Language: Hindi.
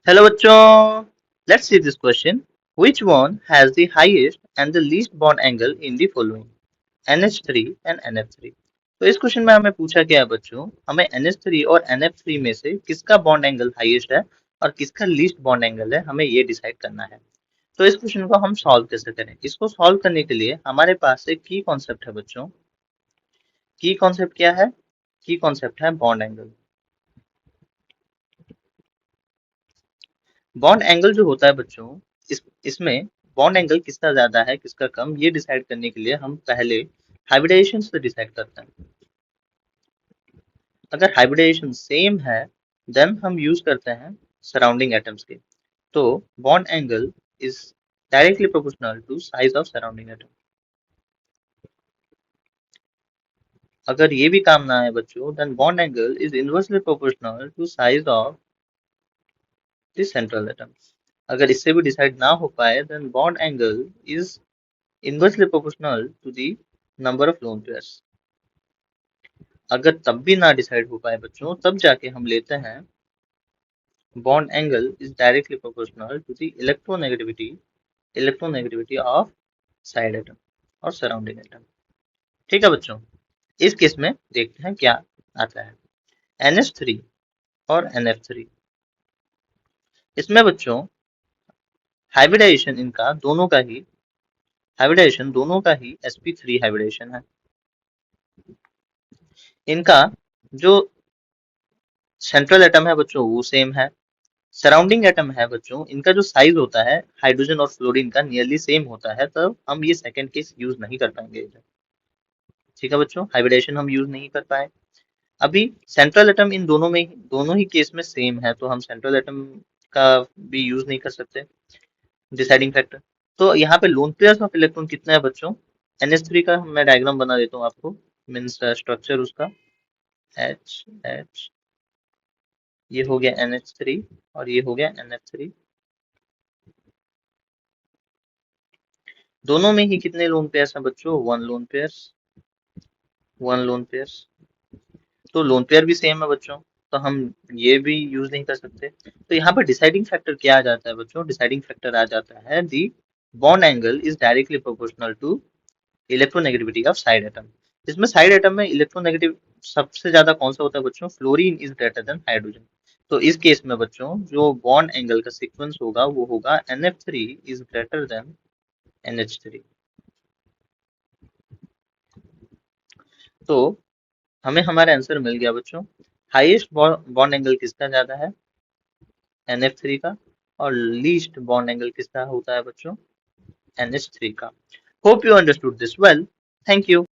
हेलो बच्चों, let's see this question. Which one has the highest and the least bond angle in the following? NH3 and NF3। तो इस क्वेश्चन में हमें पूछा गया है बच्चों, हमें NH3 और NF3 में से किसका बॉन्ड एंगल हाईएस्ट है और किसका लीस्ट बॉन्ड एंगल है, हमें ये डिसाइड करना है। तो इस क्वेश्चन को हम सॉल्व कैसे करें? इसको सॉल्व करने के लिए हमारे पास एक की कॉन्सेप्ट है बच्चों। की कॉन्सेप्ट क्या है? की कॉन्सेप्ट है बॉन्ड एंगल। बॉन्ड एंगल जो होता है बच्चों, इसमें बॉन्ड एंगल किसका ज्यादा है किसका कम, ये डिसाइड करने के लिए हम पहले हाइब्रिडाइजेशन से डिसाइड करते हैं। अगर हाइब्रिडाइजेशन सेम है देन हम यूज करते हैं सराउंडिंग एटम्स के। तो bond angle is directly proportional to size of surrounding atom. अगर ये भी काम ना आए बच्चों, then bond angle is inversely proportional to size of the central atom. अगर इससे भी डिसाइड ना हो पाए then bond angle is inversely proportional to the number of lone pairs। अगर तब भी ना डिसाइड हो पाए बच्चों, तब जाके हम लेते हैं bond angle is directly proportional to the electronegativity of side atom और सराउंडिंग एटम। ठीक है बच्चों, इस केस में देखते हैं क्या आता है। NH3 और NF3, इसमें बच्चों हाइब्रिडाइजेशन इनका दोनों का ही sp3 हाइब्रिडेशन है। इनका जो सेंट्रल एटम है बच्चों वो सेम है। सराउंडिंग एटम है बच्चों, इनका जो साइज होता है हाइड्रोजन और फ्लोरीन का नियरली सेम होता है, तब हम ये सेकंड केस यूज नहीं कर पाएंगे इधर। ठीक है बच्चों, हाइब्रिडेशन हम यूज नहीं कर पाए। अभी सेंट्रल एटम इन दोनों ही केस में सेम है, तो हम सेंट्रल एटम का भी यूज नहीं कर सकते डिसाइडिंग फैक्टर। तो यहाँ पे लोन पेयर्स ऑफ इलेक्ट्रॉन कितना है बच्चों? NH3 का मैं डायग्राम बना देता हूँ आपको, मीन्स स्ट्रक्चर उसका। H ये हो गया NH3 और ये हो गया NF3। दोनों में ही कितने लोन पेयर्स हैं बच्चों? One lone pairs. तो लोन पेयर भी सेम है बच्चों, तो हम ये भी यूज नहीं कर सकते। तो यहाँ पर डिसाइडिंग फैक्टर क्या आ जाता है बच्चों? डिसाइडिंग फैक्टर आ जाता है the bond angle is directly proportional to electronegativity of side atom. इसमें साइड एटम में इलेक्ट्रोनेगेटिव सबसे ज्यादा कौन सा होता है बच्चों? Fluorine is greater than hydrogen. तो इस केस में बच्चों जो बॉन्ड एंगल का सीक्वेंस होगा वो होगा NF3 is greater then NH3। तो हमें हमारा आंसर मिल गया बच्चों। हाईएस्ट बॉन्ड एंगल किसका ज्यादा है? NF3 का। और लीस्ट बॉन्ड एंगल किसका होता है बच्चों? NH3 का। Hope you understood this well. Thank you.